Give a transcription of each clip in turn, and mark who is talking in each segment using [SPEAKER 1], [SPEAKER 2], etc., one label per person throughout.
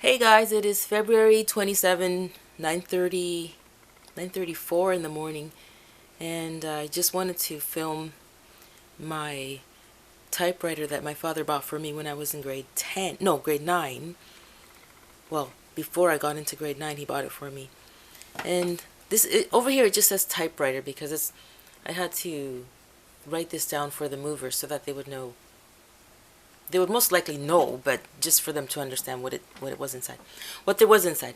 [SPEAKER 1] Hey guys, it is February 27, 9:34 in the morning, and I just wanted to film my typewriter that my father bought for me when I was in grade 10, no, grade 9. Well, before I got into grade 9, he bought it for me. And over here it just says typewriter because I had to write this down for the movers so that they would know. They would most likely know, but just for them to understand what it was inside, what there was inside.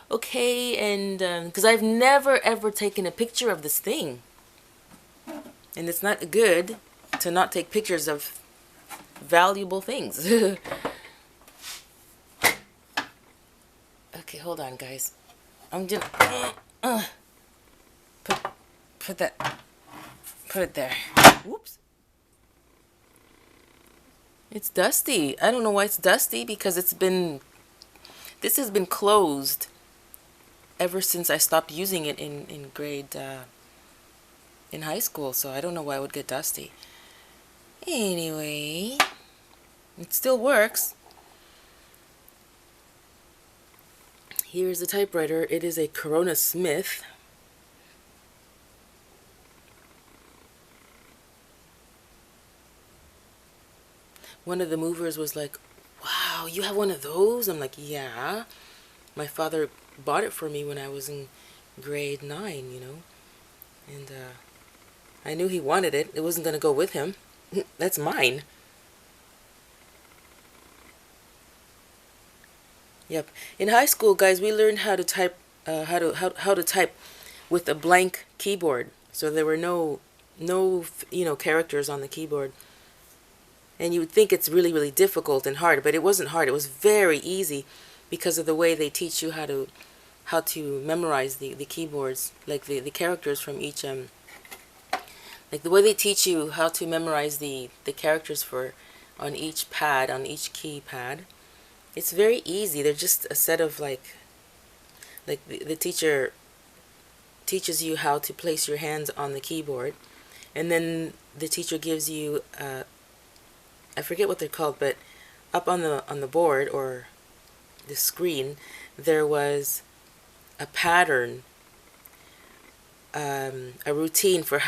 [SPEAKER 1] Okay, and because I've never ever taken a picture of this thing, and it's not good to not take pictures of valuable things. Okay, hold on, guys. I'm just put put it there. Whoops. It's dusty. I don't know why it's dusty because this has been closed ever since I stopped using it in grade in high school, so I don't know why it would get dusty. Anyway, it still works. Here's the typewriter. It is a Corona Smith. One of the movers was like, "Wow, you have one of those?" I'm like, "Yeah." My father bought it for me when I was in grade 9, and I knew he wanted it. It wasn't going to go with him. That's mine. Yep. In high school, guys, we learned how to type, how to type with a blank keyboard. So there were no characters on the keyboard. And you would think it's really, really difficult and hard, but it wasn't hard. It was very easy because of the way they teach you how to memorize the keyboards, like the characters from each like the way they teach you how to memorize the characters for on each pad, on each keypad. It's very easy. They're just a set of like the teacher teaches you how to place your hands on the keyboard, and then the teacher gives you I forget what they're called, but up on the board or the screen there was a pattern, a routine for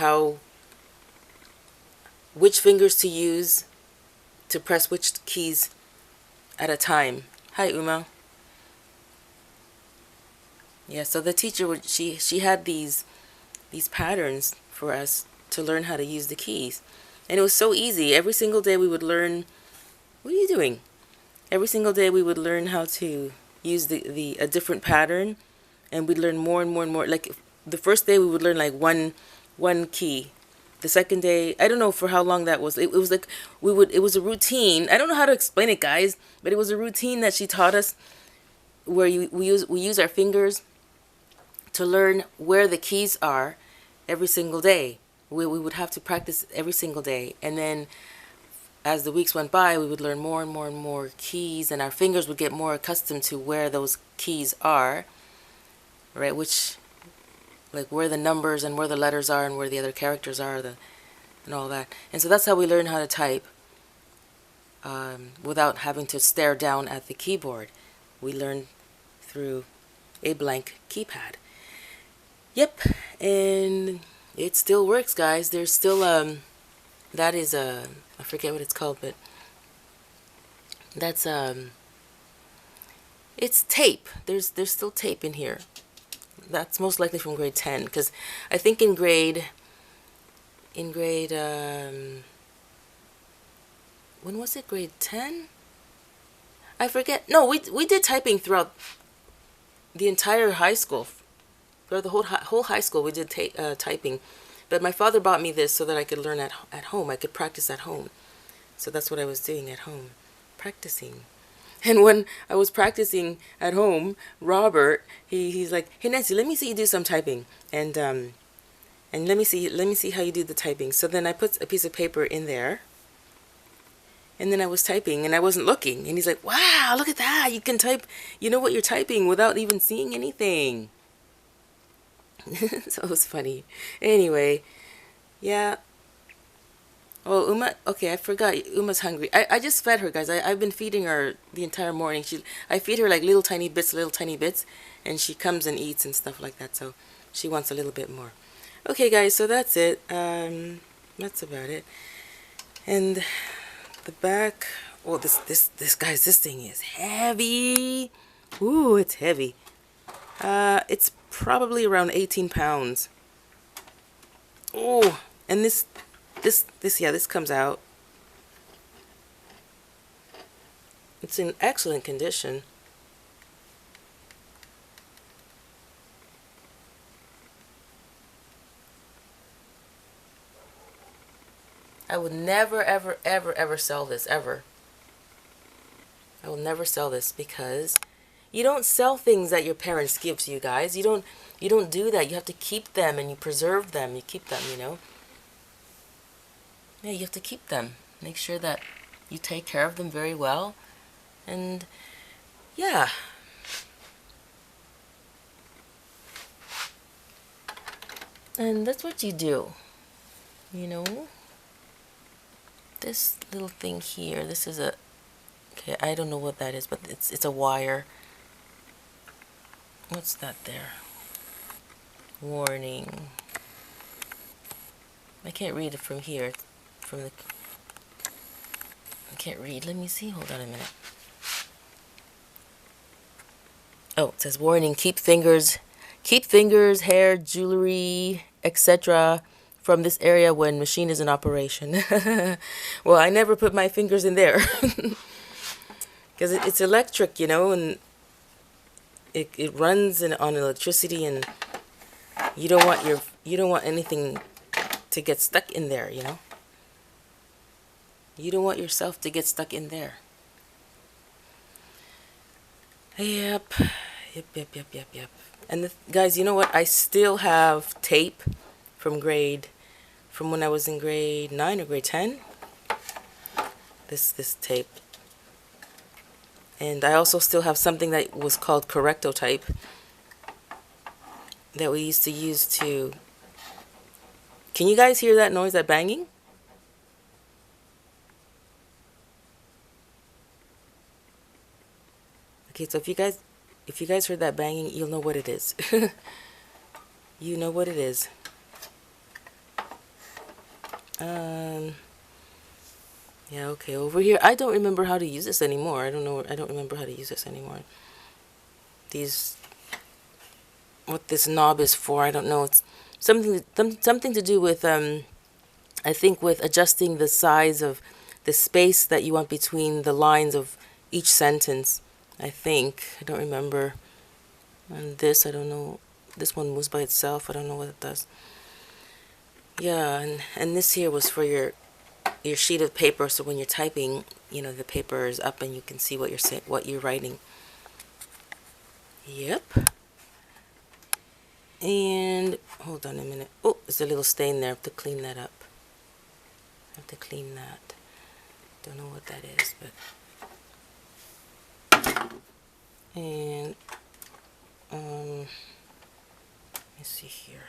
[SPEAKER 1] which fingers to use to press which keys at a time. Hi, Uma. Yeah, so the teacher she had these patterns for us to learn how to use the keys. And it was so easy. Every single day we would learn. What are you doing? Every single day we would learn how to use a different pattern, and we'd learn more and more and more. Like the first day we would learn like one key. The second day, I don't know for how long that was. It was like it was a routine. I don't know how to explain it, guys, but it was a routine that she taught us where we use our fingers to learn where the keys are every single day. We would have to practice every single day, and then as the weeks went by we would learn more and more and more keys, and our fingers would get more accustomed to where those keys are, right, which like where the numbers and where the letters are and where the other characters are, and all that. And so that's how we learn how to type without having to stare down at the keyboard. We learn through a blank keypad. Yep, and it still works, guys. There's still that is I forget what it's called, but that's it's tape. There's still tape in here. That's most likely from grade 10, because I think in grade when was it, grade 10? I forget. No, we did typing throughout the entire high school. Throughout the whole high school we did typing. But my father bought me this so that I could learn at home. I could practice at home. So that's what I was doing at home, practicing. And when I was practicing at home, Robert, he's like, "Hey Nancy, let me see you do some typing, and let me see how you do the typing." So then I put a piece of paper in there, and then I was typing, and I wasn't looking. And he's like, "Wow, look at that! You can type. You know what you're typing without even seeing anything." So it was funny. Anyway, yeah. Oh, Uma. Okay, I forgot. Uma's hungry. I just fed her, guys. I've been feeding her the entire morning. I feed her like little tiny bits, and she comes and eats and stuff like that. So she wants a little bit more. Okay, guys. So that's it. That's about it. And the back. Oh, this guys. This thing is heavy. Ooh, it's heavy. It's probably around 18 pounds. Oh, and this comes out. It's in excellent condition. I would never, ever, ever, ever sell this, ever. I will never sell this because you don't sell things that your parents give to you, guys. You don't do that. You have to keep them and you preserve them. You keep them, you know. Yeah, you have to keep them. Make sure that you take care of them very well. And yeah. And that's what you do. You know. This little thing here, this is a, okay, I don't know what that is, but it's a wire. What's that there? Warning. I can't read it from here. From the, I can't read. Let me see. Hold on a minute. Oh, it says warning. Keep fingers, hair, jewelry, etc. from this area when machine is in operation. Well, I never put my fingers in there because it's electric, you know, and it runs on electricity, and you don't want anything to get stuck in there, you know. You don't want yourself to get stuck in there. Yep. Yep. And guys, you know what? I still have tape from when I was in grade 9 or grade 10. This tape. And I also still have something that was called correcto type that we used to use to... Can you guys hear that noise, that banging? Okay, so if you guys heard that banging, you'll know what it is. You know what it is. Yeah, okay, over here. I don't remember how to use this anymore. I don't remember how to use this anymore. What this knob is for, I don't know. It's something to do with, I think with adjusting the size of the space that you want between the lines of each sentence. I think. I don't remember. And this, I don't know. This one moves by itself. I don't know what it does. Yeah, and this here was for your sheet of paper, so when you're typing, you know, the paper is up and you can see what you're writing. Yep. And hold on a minute. Oh, there's a little stain there. I have to clean that up. Don't know what that is, but and let me see here.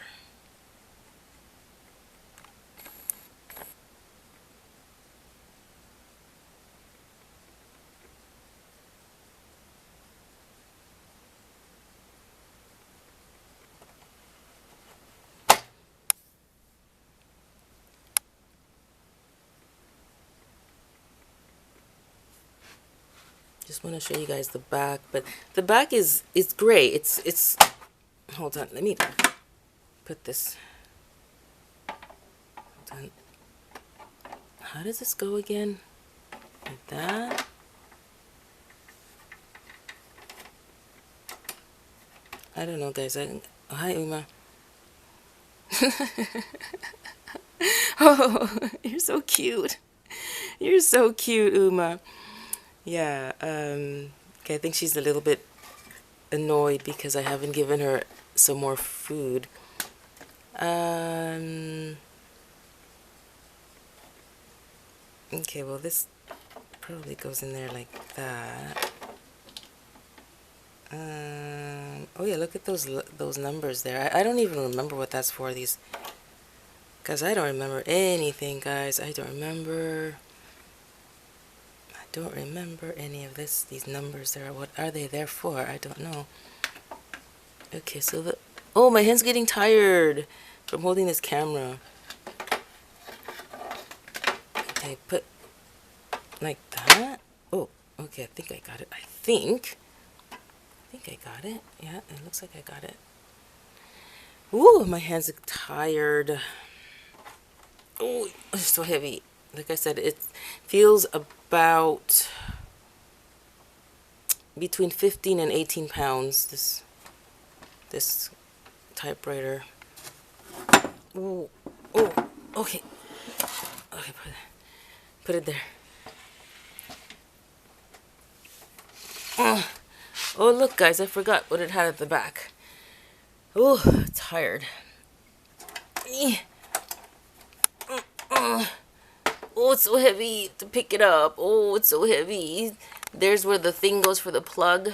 [SPEAKER 1] Just want to show you guys the back, but the back is gray. It's hold on, let me put this. Hold on. How does this go again? Like that. I don't know, guys. Oh, hi, Uma. Oh, you're so cute. You're so cute, Uma. Yeah, okay, I think she's a little bit annoyed because I haven't given her some more food. Okay, well, this probably goes in there like that. Oh yeah, look at those numbers there. I don't even remember what that's for. These Because I don't remember anything, guys. I don't remember any of these numbers there. What are they there for? I don't know. Okay, so oh, my hand's getting tired from holding this camera. Okay, put like that. Oh, okay, I think I got it. I think I got it. Yeah, it looks like I got it. Ooh, my hands are tired. Oh, it's so heavy. Like I said, it feels about between 15 and 18 pounds, this typewriter. Ooh, oh, okay. Okay, put it there. Oh, look, guys, I forgot what it had at the back. Oh, tired. Oh, it's so heavy to pick it up. Oh, it's so heavy. There's where the thing goes for the plug.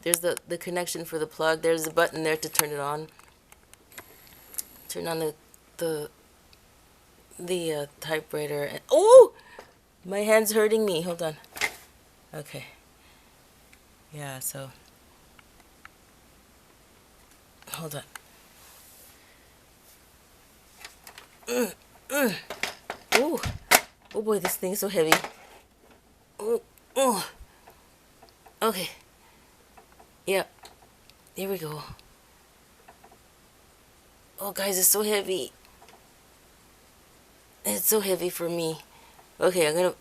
[SPEAKER 1] There's the connection for the plug. There's the button there to turn it on. Turn on the typewriter. And, oh! My hand's hurting me. Hold on. Okay. Yeah, so. Hold on. Ooh. Oh boy, this thing is so heavy. Oh. Oh. Okay. Yep. Here we go. Oh, guys, it's so heavy. It's so heavy for me. Okay, I'm gonna.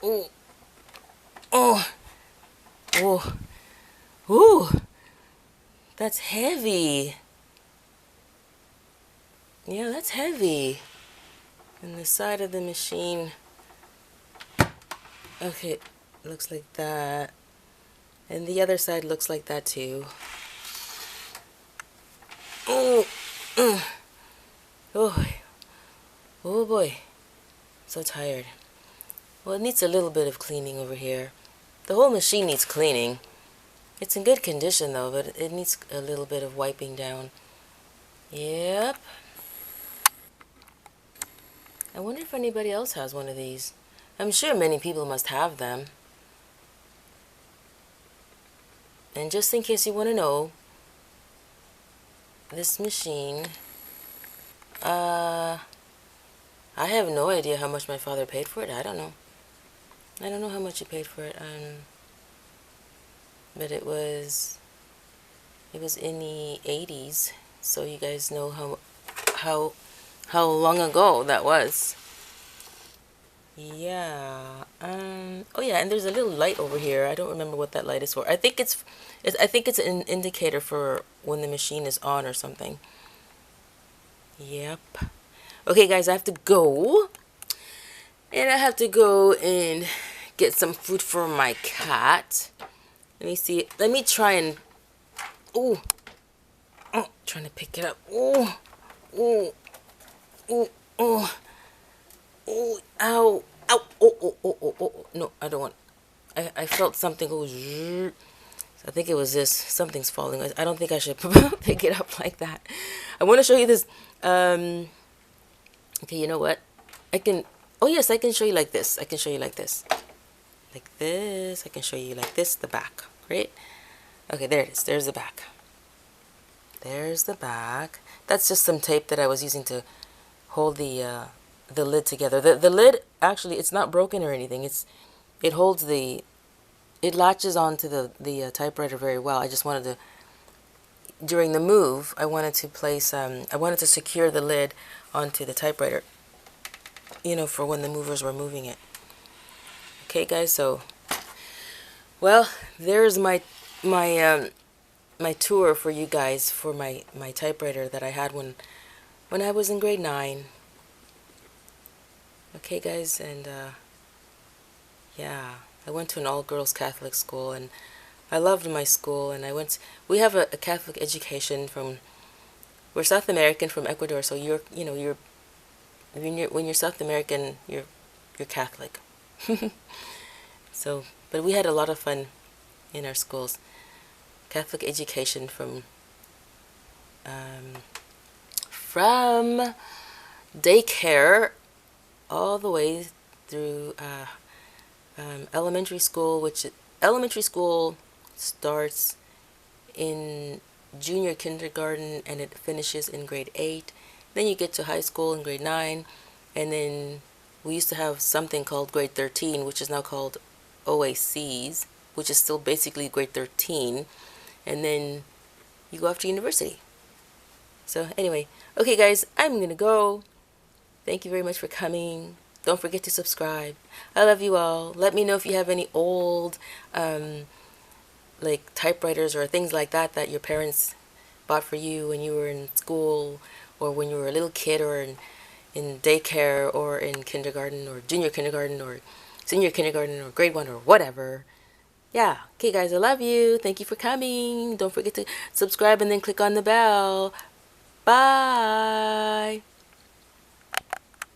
[SPEAKER 1] Oh. Oh. Oh. Ooh. That's heavy. Yeah, that's heavy. And the side of the machine. Okay, looks like that. And the other side looks like that too. Oh. Oh. Oh boy. So tired. Well, it needs a little bit of cleaning over here. The whole machine needs cleaning. It's in good condition though, but it needs a little bit of wiping down. Yep. I wonder if anybody else has one of these. I'm sure many people must have them. And just in case you want to know, this machine, I have no idea how much my father paid for it. I don't know. I don't know how much he paid for it. But it was in the 80s, so you guys know how long ago that was. Yeah. Oh yeah, and there's a little light over here. I don't remember what that light is for. I think it's an indicator for when the machine is on or something. Yep. Okay, guys, I have to go. And I have to go and get some food for my cat. Let me see. Let me try and... Ooh. Oh, trying to pick it up. Ooh. Ooh. Ooh. Ooh. Ooh. Ow. Ow. Oh, oh, oh, oh, oh. No, I don't want... I felt something go... I think it was this. Something's falling. I don't think I should pick it up like that. I want to show you this. Okay, you know what? I can... Oh, yes, I can show you like this. I can show you like this. Like this. I can show you like this, the back. Great. Okay, there it is. There's the back. There's the back. That's just some tape that I was using to hold the lid together. The lid, actually, it's not broken or anything. It holds the... It latches onto the typewriter very well. I just wanted to... During the move, I wanted to place... I wanted to secure the lid onto the typewriter. You know, for when the movers were moving it. Okay, guys, so... Well, there's my tour for you guys for my typewriter that I had when I was in grade 9. Okay, guys, and yeah, I went to an all-girls Catholic school, and I loved my school, and we have a Catholic education we're South American from Ecuador, so when you're South American, you're Catholic. So, but we had a lot of fun in our schools. Catholic education from daycare all the way through elementary school, which elementary school starts in junior kindergarten and it finishes in grade 8. Then you get to high school in grade 9, and then we used to have something called grade 13, which is now called OACs, which is still basically grade 13, and then you go off to university. So anyway, okay guys, I'm gonna go. Thank you very much for coming. Don't forget to subscribe. I love you all. Let me know if you have any old like typewriters or things like that that your parents bought for you when you were in school, or when you were a little kid, or in daycare, or in kindergarten, or junior kindergarten, or senior kindergarten, or grade 1, or whatever. Yeah. Okay guys, I love you. Thank you for coming. Don't forget to subscribe and then click on the bell. Bye.